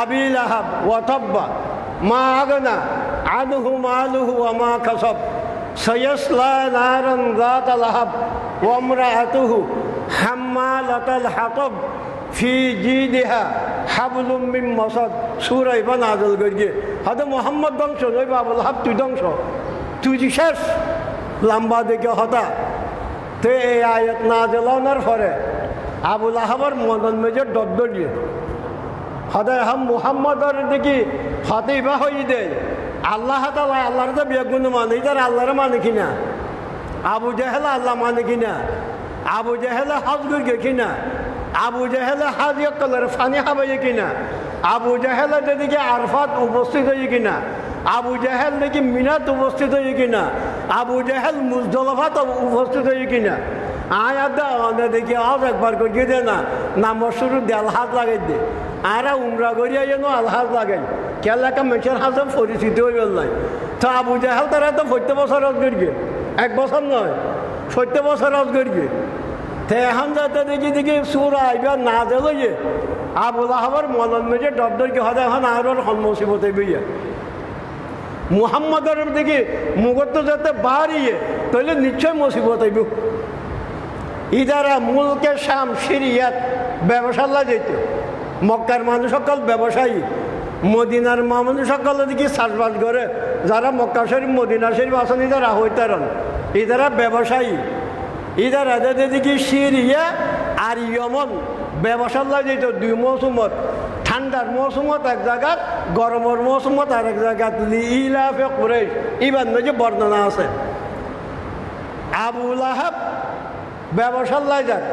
Speaker 1: আবি লাহাব ওয়া তাব্বা মা আগনা আনহু মালুহু ওয়া মা কাসাব সায়াসলা নারান যাতা লাহাব ওয়া ইমরাআতুহু হাম্মালাতাল হাতাব ফি জিদিহা হাবলুম মিন মাসাদ। সূরা ইবা নাযিল করিয়ে হযরত মুহাম্মদ ধ্বংস নয়, আবু লাহাব তুই ধ্বংস, তুই শেষ লম্বা দেখে হতা। তো এই আয়াত নাযিল হওয়ার পরে আবু লাহাবের মনের মেজে ডরডরিয়ে হদায় হাম মুহাম্মদের দেখি হতেই বা হয়ে দেয়। আল্লাহ তাআলা আল্লাহর তো বেগুন মানে তার আল্লাহর মানে কিনা? আবু জাহেল আল্লাহ মানে কিনা? আবু জাহেল হজ করে কিনা? আবু জাহেল হাজ কলার ফানি হাবাই কিনা? আবু জাহেল দেখি আরফাত উপস্থিত হয়ে কিনা? আবু জাহেল দেখি মিনাত উপস্থিত হয়ে কিনা? আবু জাহেল মুজদলিফাত উপস্থিত হয়ে কিনা? আয়াত দেখি আজ একবার করিয়ে দে না, নামাজ শুরু দে আলহাজ লাগাই দে। আর উমরা করিয়া যেন আলহাজ লাগাই কেলাকা মেছের হাজে পরিচিত হয়ে গেল নাই। তো আবু জাহেল তারা তো 40 বছর হজ করবে, 1 বছর নয় 40 বছর হজ করবে। তো এখন যাতে দেখি সুরা আইবা না দিলে আবু লাহাবের মনের মেঝে ডরডরকে হতে এখন আর মুসিবত হইবে। মুহাম্মদের দেখি মুগত যাতে বাড়িয়ে তাহলে নিশ্চয় মুসিবত হইব। ইদারা মুলকে শাম সিরিয়াত ব্যবসাল্লা যেত। মক্কার মানুষ সকল ব্যবসায়ী, মদিনার মানুষ সকল দেখি চাষবাস করে। যারা মক্কা শরীফ মদিনা শরীফ আসেন ইদারা হইতারন, ইদারা ব্যবসায়ী। ইদারা দেখি সিরিয়া আর ইয়মন ব্যবসাল্লা যেত 2 মৌসুমত। ঠান্ডার মৌসুমত এক জায়গাত, গরমের মৌসুমত আর এক জায়গাত। ইলাফে কুরাইশ ইবার যে বর্ণনা আছে। আবু লাহাব ব্যবসাল্লায় যাক,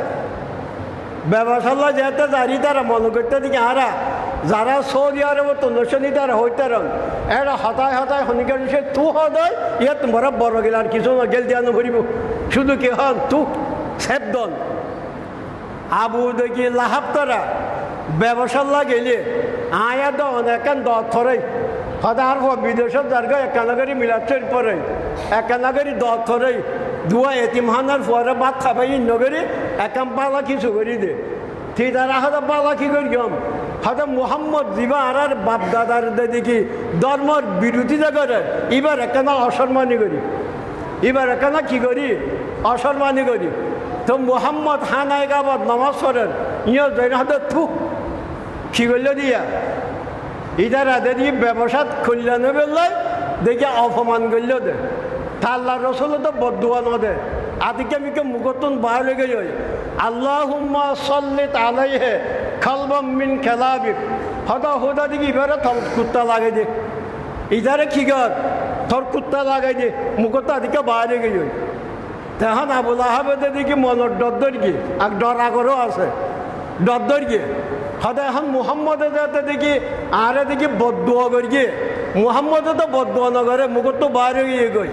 Speaker 1: ব্যবসাল্লা যেতে জানি তারা মনে করতে দিকে আরা যারা সৌদি আরব তন্দনী তারা হইতারন এরা হতায় হতায় শনিকার সে তু হদয় ইয়া তোমার বড় গেল আর কিছু গেল দিয়া নভরিব, শুধু কি হন তু সেবদন। আবু দেখি লাহাব তারা ব্যবসাল্লা গেলে আয়া দন একান দথরে হদার বিদেশত যার একানাগারি মিলাচ্ছের পরে একানাগারি দথরে দুয়া এতিমহানার পরে ভাত খাবাই নগরী একাম পালা কিছু করি দে। ঠিক তারা হয়তো পালা কি করি গম হয়তো মুহাম্মদ দিবা আর বাপ দাদার দেখি ধর্মর বিরোধিতা করে এবার একানা অসম্মানী করি। এবার এখানে কি করি অসম্মানি করি তো মোহাম্মদ হানায় কাবাত নামাজ পড়েন ইয়ে জৈন হাতে থুক কি করল দিয়া ইদার আদে দিয়ে ব্যবসা কল্যাণ বেলায় দেখে অপমান করল দে তা আল্লাহ রসুল তো বদুয়া ন দে আদিকে মিকে মুখতন বাইরে গেল আল্লাহুম্মা সাল্লিত আলাইহি খালবাম মিন খেলাবিক হদা হুদা দিকে এবারে তোর কুত্তা লাগাই দে ইদারে কি কর তোর কুত্তা লাগাই দে মুখত আদিকে বাইরে গেল তখন আবুল আহাবেদের দিকে মনের ডর গিয়ে আর ডর আগরও আছে ডর গিয়ে হদা এখন মুহাম্মদের যাতে দেখি আরে দেখি বদুয়া করি গিয়ে মুহাম্মদে তো বদুয়া নগরে মুখত তো বাইরে গিয়ে গই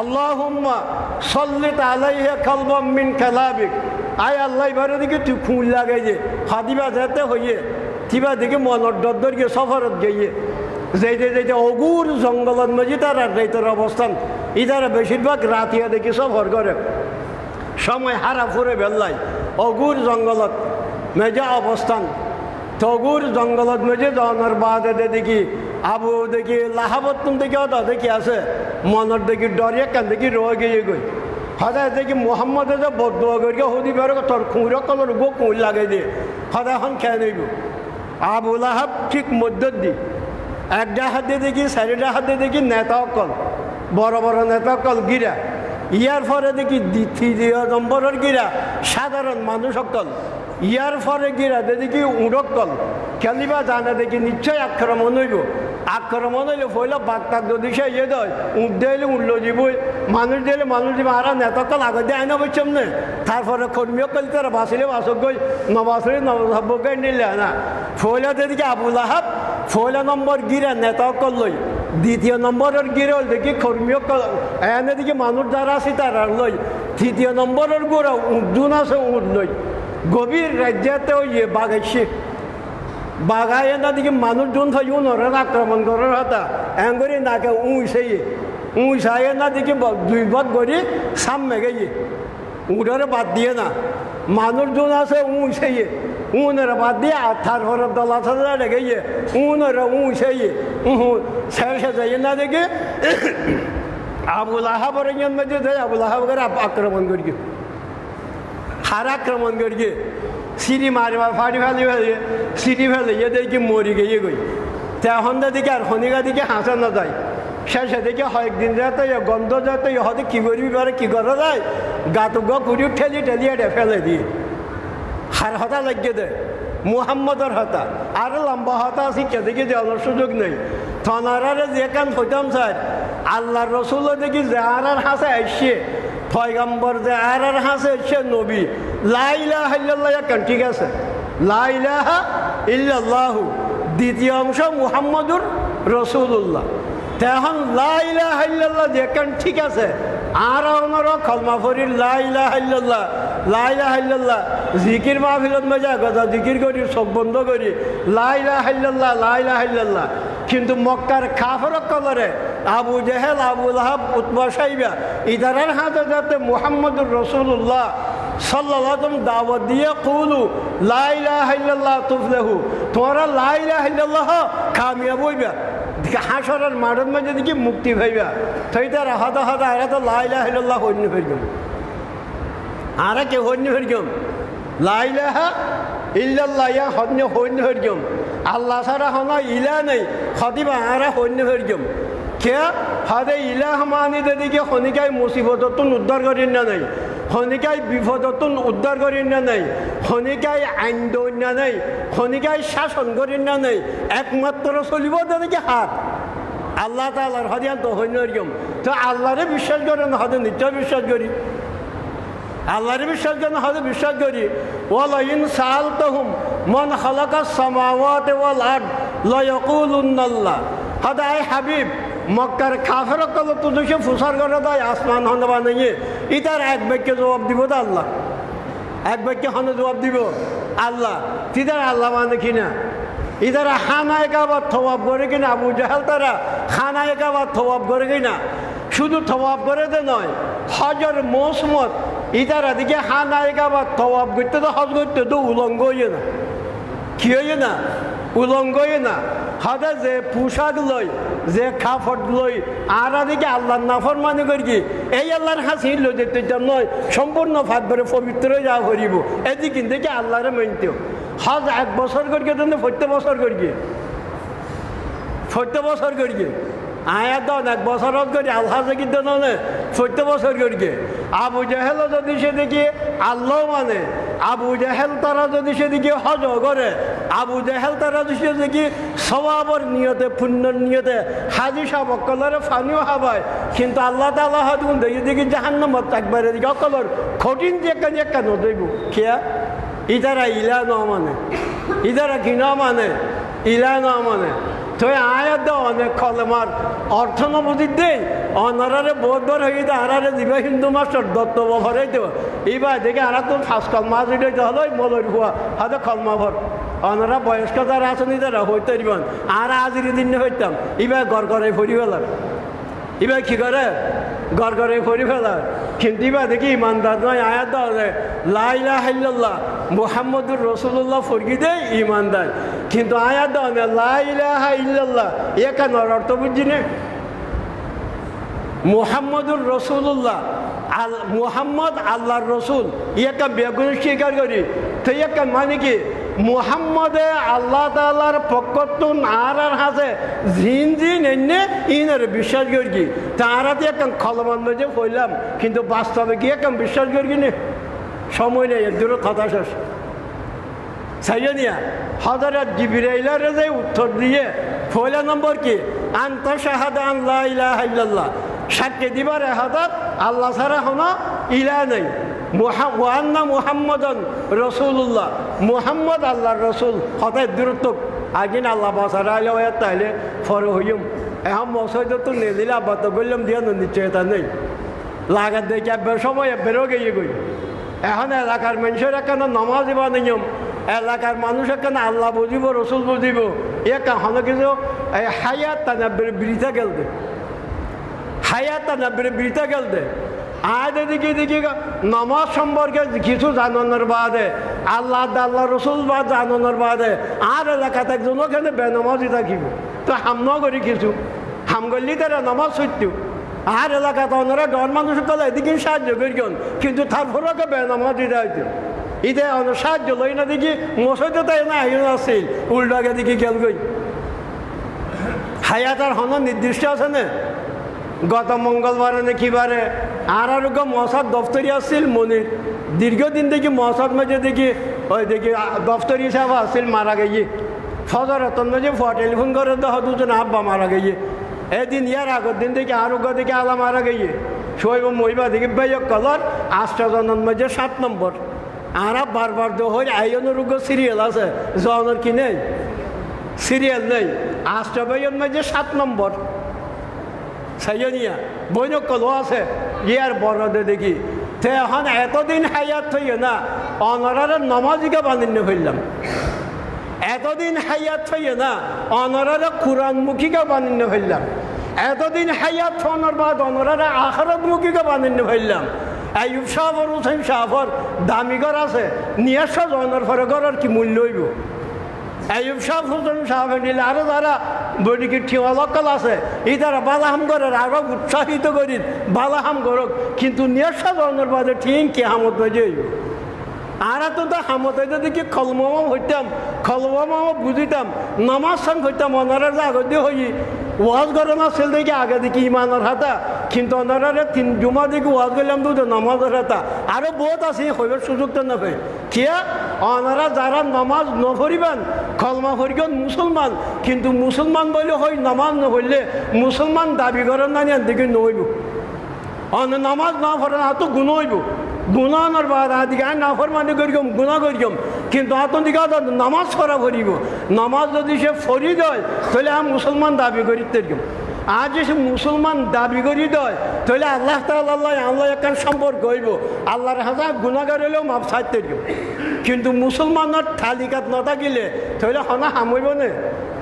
Speaker 1: আল্লাহুম্মা সাল্লিত আলাইহি কালবাম মিন কালাবিক আয় আল্লাহ এবারে দিকে তুই খুন লাগাই যে হাদিবা যেতে হইয়ে তিবা দিকে মনের ডর গিয়ে সফরত গিয়ে যেতে যেতে অগুর জঙ্গলের মধ্যে তারা রেতের অবস্থান ইদারা বেশিরভাগ রাতিয়া দেখি সফর করে সময় হারা ফুরে বেল্লাই অগুর জঙ্গলত মেজা অবস্থান তগুর জঙ্গলত মেজে যাওয়ার বাদে দেখি আবু দেখি লাহাবত্তম দেখি অত দেখি আছে মনের দেখি ডরিয়ে কান দেখি রয়ে গিয়ে গই হদায় দেখি মোহাম্মদে যে বদুয়া করিয়া হদি বেরো তোর খুঁড়ো কলর গো কুঁড় লাগাই দিয়ে হদায় এখন খেয়ে নেব আবু লাহাব ঠিক মধ্যে দি একটা হাতে দেখি চারিটা হাতে দেখি নেতা অকল বড় বড় নেতা অকল গিরা ইয়ার পরে দেখি দ্বিতীয় নম্বরের গিরা সাধারণ মানুষ অকল ইয়ার পরে গিরা দেখি উড়কল খেলিবা জানে দেখি নিশ্চয় আক্রমণ হইব আক্রমণ হইলে পয়লা বাগতাক যদি সে ইয়ে দেয় উঠ দিলে উঠলো যাবই মানুষ দিলে মানুষ দিব আর নেতাকল আগে দিয়ে আইনা বলছাম না তারপরে কর্মীও কল তারা বাঁচিলে বাসক গই নবাসলে নবাসব্বকে নিলে না পয়লাতে দেখি আবুল আহাব পয়লা নম্বর গিরা নেতাকল লই দ্বিতীয় নম্বরের গিরে দেখি কর্মীও এনে দেখি মানুষ যারা আছে তারা লই তৃতীয় নম্বরের গোড়া উঠুন আছে উঠ লই গভীর রাজ্যতে ইয়ে বাগাইছে বাগায় না দেখি মানুষজন থাকি উনরের আক্রমণ করার হাতা এঙ্গরি নাকে উঁচাইয়ে না দেখি দুই ভাগ করে সামনে গিয়ে উড়ারে বাদ দিয়ে না মানুষজন আছে উঁচাইয়ে উনের বাদ দিয়ে আঠার ঘরের দলা থাকা গিয়ে উনরে উঁচাইয়ে শেষে যাইয়ে না দেখি আবুল আহাবের মধ্যে যাই আবুল আহাবের আক্রমণ করি হার আক্রমণ করি সিঁড়ি মারি ফাড়ি ফেলি ফেলে সিঁড়ি ফেলে এ দেখি মরি গিয়ে গই তখন দেখি আর শনিগা দিকে হাসা না যায় শেষে দেখি কয়েকদিন যাতে গন্ধ যাতে হয়তো কী করবি পারে কী করা যায় গাতো গা কুড়ি ঠেলি ঠেলি এটা ফেলে দিয়ে হার হতা লাগিয়ে দেয় মুহাম্মদর হতা আরও লম্বা হতা শিক্ষা দেখি যাওয়ার সুযোগ নেই থনারে যে কান হইতাম স্যার আল্লাহ রসুল দেখি যে আর হাসে আসছে পয়গম্বর যে আর হাসে সে নবী লা ইলাহা ইল্লাল্লাহ এখন ঠিক আছে লা ইলাহা ইল্লাল্লাহু দ্বিতীয় অংশ মুহাম্মদুর রসুল্লাহ তখন লা ইলাহা ইল্লাল্লাহ যেখান ঠিক আছে আর ওনারও কলমা ফরির লা ইলাহা ইল্লাল্লাহ লা ইলাহা ইল্লাল্লাহ জিকির মাহফিলত মজা কথা জিকির করি সব বন্ধ করি লা ইলাহা ইল্লাল্লাহ লা ইলাহা ইল্লাল্লাহ কিন্তু মক্কার কাফের কলরে আবু জেহেল আবু লাহাব উতবা সাইবা ইদারের হাতে যাতে মুহাম্মদুর রসুল্লাহ সাল্লাল্লাহু আলাইহি ওয়াসাল্লাম দাওয়াত দিয়ে কুলু লা ইলাহা ইল্লাল্লাহ তুফলিহু তোমরা লা ইলাহা ইল্লাল্লাহ কামিয়াব হইবা হাসরের মাঠের মধ্যে দেখি মুক্তি পাইবা তাই তার হাদা হাদা এরা তো লা ইলাহা ইল্লাল্লাহ হইনি ফেরগম আর কে হইনি ফেরগম লা ইলাহা ইল্লাল্লাহ ইয়া হইনি ফেরগম আল্লাহ ছাড়া হনা ইলা নেই হদিবা আর হইনি ফেরগম কে হাদে ইলাহ মানি দেখি শনিকাই মুসিবতন উদ্ধার করেন না নাই শনিকাই বিপদতন উদ্ধার করেন না নাই শনিকাই আইন দৌন না নাই শনিকাই শাসন করেন না নাই একমাত্র চলিব দেখি হাত আল্লাহ তাআলার হদিয়ান তো হইনরিয়ম তো আল্লাহরে বিশ্বাস করেন হদে নিশ্চয় বিশ্বাস করি আল্লাহরে বিশ্বাস করেন হদে বিশ্বাস করি ওয়ালা ইন সাআলতাহুম মান খালাকাস সামাওয়াতি ওয়াল আরদ লা ইয়াকুলুন্নাল্লাহ হদা আই হাবিব মক্কার কাফের কল তো দুশো ফুসার করে দেয় আসমান হন বানিয়ে ইতার এক বাক্যে জবাব দিব তো আল্লাহ এক বাক্যে হনে জবাব দিব আল্লাহ তিদার আল্লাহ মানে কিনা ইতারা খানায় কাবার থবাব করে কিনা আবু জাহেল তারা খানায় কাবার থবাব করে কিনা শুধু থবাব করে দে নয় হজর মৌসুমত ইতারা দিকে খানায় কাবার থবাব করতে তো হজ করতে তো উলঙ্গ হইয়ে না কি হইয়ে না উলঙ্গই না হদে যে পোশাক লই যে কাপড় লই আর দিকে আল্লাহর নাফরমানি করি এই আল্লাহর হাসি লই যেতে নয় সম্পূর্ণ ভাবরে পবিত্র যা করিব এদিকে দেখে আল্লাহরে মানতেও হজ 1 বছর করিয়ে তুমি 40 বছর করিয়ে 40 বছর করিয়ে আয়া দন 1 বছর করি আল্লাহ কিন্তু নয় 40 বছর করিয়ে আবু জাহেল যদি সেদিকে আল্লাহ মানে আবু জাহেল তারা যদি সেদিকে হজ করে আবু জাহেল তারা যদি সেদিকে স্বভাবর নিয়তে পুণ্যর নিয়তে হাজি সাহেব অকলরে ফানিও হাবায় কিন্তু আল্লাহ তাআলা হয়তো দেখি জাহান্নামত একবারে দিকে অকলর কঠিন যে একটা নদইব খেয়া ইদারা ইলা ন মানে ইদারা কি ন মানে ইলা ন মানে তো আয়াত অনেক কলমার অর্থ নবদিত দেই অনারে বোধর হয়ে আরারে দিবা হিন্দু মাস্টার দত্ত ভরে দেব এইবার দেখে আর তো ফার্স্ট কলমা দিতে হলো মলর হুয়া হাতে কলমা ভর অনারা বয়স্ক যারা আছেন তারা হইতে দিবেন আর আজির দিন হইতাম এবার গড় করে ফরি ফেলার এবার কি করে গড় করে ফরি ফেলার কিন্তু এবার দেখি ইমানদার নয় আয়াত দেওয়া লা ইলাহা ইল্লাল্লাহ মুহাম্মদুর রাসূলুল্লাহ ফরগি দেয় ইমানদার কিন্তু আয়াত দেওয়া লা ইলাহা ইল্লাল্লাহ একানোর অর্থ বুঝছি না মুহাম্মদুর রাসূলুল্লাহ মুহাম্মদ আল্লাহর রসুল ইয়াকে বেগুন স্বীকার করি তো ইয়াকে মানে কি মুহাম্মদে আল্লাহ তাআলার পক্ষতুন আর হাসে জিন এনে ইনের বিশ্বাস করি তারাতে একটা খলমান মধ্যে কইলাম কিন্তু বাস্তবে কি একটা বিশ্বাস করি না সময় নেই এর দূর কথা শেষ সাইয়া হযরত জিবরাইলের যে উত্তর দিয়ে পয়লা নম্বর কি আনতা শাহাদা আন লা ইলাহা ইল্লাল্লাহ সাক্ষী দিবার এহাদত আল্লাহ ছাড়া কোনো ইলা নেই ওয়ান্না মুহাম্মদন রাসূলুল্লাহ মুহাম্মদ আল্লাহর রসুল হঠাৎ দূরত্ব আগিন আল্লাহ বাসারা আইলে তাইলে ফর হইম এখন মশাইদ তো নেদিলে আব্বা তো বললাম দিয়ে নিশ্চয়তা নেই লাগার দেখে একবার সময় বেরো গিয়ে গই এখন এলাকার মানুষের কেন নমাজ দিবা নিয়ম এলাকার মানুষের কেন আল্লাহ বুঝিব রসুল বুঝিব এ কাহন কিছু এই হায়াত তানা বৃথা গেল দে হায়াত তানা বৃথা গেল দে আজ এদিকে দেখি নমাজ সম্পর্কে কিছু জানানোর বাদে আল্লাহ রসুল বা জানানোর বাদে আর এলাকাতে একজন ওখানে বেনমাজি থাকিব তো হাম করি কিছু হাম করলি তারা নমাজ সত্য আর এলাকাতে ওনারা ডর মানুষ কলে এদিকে সাহায্য করিন কিন্তু তারপরে বেনমাজি হইতো ইদে সাহায্য লই না দেখি মশাইতে তাই না আহিন আসছিল উল্টাকে দেখি গেল গই হায়াতার হন নির্দিষ্ট আছে না গত মঙ্গলবারে না কিবারে আর মশার দফতরি আসছিল মনির দীর্ঘদিন দেখি মশার মাঝে দেখি ওই দেখি দফতরি সাহেব আসছিল মারা গিয়ে ফজর হতন মাঝে টেলিফোন করে দেখ দুজন আব্বা মারা গিয়ে এদিন ইয়ার আগের দিন দেখি আরোগ্য দেখি আলা মারা গিয়ে শৈব মহিবা দেখি বেয়ক কলর 8 জনের মাঝে 7 নম্বর আর বারবার দো হয়ে আইনের রোগ সিরিয়াল আছে জনের কি নেই সিরিয়াল নেই 8 বেয়ের মাঝে 7 নম্বর সাইয়া বইন কল আছে ইয়ার বড়দে দেখি তে এখন এতদিন হায়াত হইয়ে না অনরারে নমাজিকে বানিয়ে ফেললাম এতদিন হায়াত হইয়ে না অনরারে কোরআনমুখীকে বানিয়ে ফেললাম এতদিন হায়াত হওয়ার বাদ অনরারে আখরাতমুখীকে বানিয়ে ফেললাম আইয়ুব সাহর হুসাইন সাহর দামি ঘর আছে নিয়ে জনের ফরে ঘরের কি মূল্য হইব আইয়ুব সাহেব হুসেন সাহেব নিলে আরো যারা বডিকে ঠিওয়ালকল আছে এই তারা বালাহাম করার আরো উৎসাহিত করি বালাহাম করক কিন্তু নিয়সা জনের বাদে ঠিক কে হামত বাজে হইব আর তো হামত হইতে দেখি খলমামা হইতাম খলমামা বুঝিতাম নমাজ সান হইতাম অনারা আগত দিয়ে হই ওয়াজ করে না ছেলে দেখি আগে দেখি ইমানের হাতা কিন্তু অনারা 3 জুমা দেখি ওয়াজ করলাম তো নমাজের হাতা আরো বহুত আছে হইবার সুযোগ তো না পাই কিয়া অনারা যারা নমাজ নফরিবেন কলমা ফরিগন মুসলমান কিন্তু মুসলমান বলে হই নমাজ নহইলে মুসলমান দাবি করেন না দেখি নহইব অন্য নামাজ না পড়ে না তো গুণ হইব গুণানোর বাদ আদিকে না ফরমানি করিম গুণা করিম কিন্তু হাতন দিকে নামাজ করা ফরিব নামাজ যদি সে ফরি দেয় তাহলে আমি মুসলমান দাবি করি তেরকম আর যে সে মুসলমান দাবি করি দেয় তাহলে আল্লাহ তাআলা আল্লাহ একখান সম্পর্ক হইব আল্লাহর হাজার গুণাগার হইলেও মাপ ছাড়তে কিন্তু মুসলমানের তালিকাত না থাকিলে তাহলে হনা হামইব না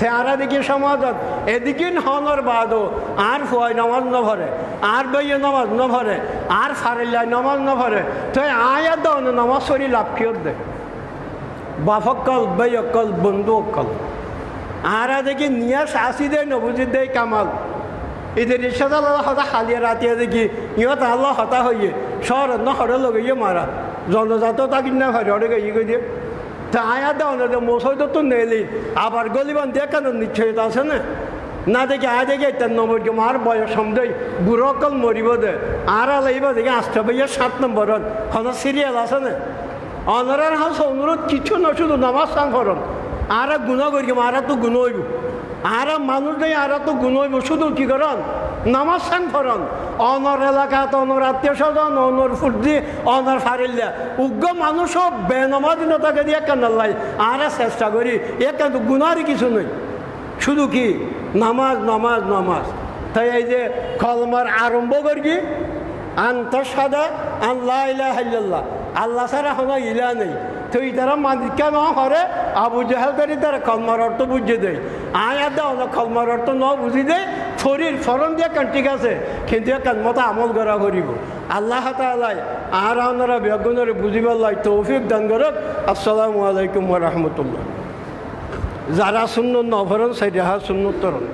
Speaker 1: তেরা দেখি সমাজত এদিকে হনর বাদও আর ফুয়াই নামাজ নভরে আর বইয়ে নামাজ নভরে আর ফারিল্লাই নামাজ নভরে তো আয়াত দাও নামাজ সরি লাভ কিয়ত দে বাফকল বৈয়কল বন্ধু অকল আরা দেখি নিয়ে শাসি দেয় নবুজির দেয় কামাল এদের রিক্সাদ আল্লাহ হতা হালিয়া রাতিয়া দেখি ইহত আল্লাহ হতা হইয়ে শহর না হরে লগাইয়ে মারা জনজাত তাকি না হরে হরে গিয়ে গিয়ে দিয়ে তা আয়া দেওয়া না মশাইতো তো নেলি আবার গলিবান দিয়ে কেন নিশ্চয়তা আছে না না দেখি আয় দেখি তার নম্বর মার বয়স সময় বুড়ো অকল মরিব দে আর আলাইব দেখি 8টা বইয়া 7 নম্বর হন সিরিয়াল আছে না অনরার হাউস অনুরোধ কিছু না শুধু নামাজ সান ফরন আর গুণা করি আরা তো গুণ হইব আর মানুষ নেই আর তো গুণ হইব শুধু কি করন নামাজ সান ফরন অনর এলাকাত অনর আত্মীয় স্বজন অনর ফুর্তি অনর ফারিল্লা উগ্র মানুষও বেনমাদিনতাকে দিয়ে কান্দাল্লাই আর চেষ্টা করি এ কিন্তু গুণারই কিছু নেই শুধু কি নামাজ নামাজ নামাজ তাই এই যে কলমার আরম্ভ করি আন্তঃসাদা আল্লাহ ইলাহা ইল্লাল্লাহ আল্লাহ ছাড়া কোনো ইলা নেই তো এই তারা মালিকা ন হরে আবু জাহেল করি তারা কলমার অর্থ বুঝিয়ে দেয় আয়া দাও না কলমার অর্থ ন বুঝি দেয় শরীর ফরম দিয়ে কান ঠিক আছে কিন্তু কান মতো আমল করা করিব আল্লাহ তাআলা আর আপনারা বেগুনের বুঝিবার লাই তৌফিক দান করক আসসালামু আলাইকুম ওয়া রাহমাতুল্লাহ যারা সুন্নত নফরন সেটা সুন্নত তরণ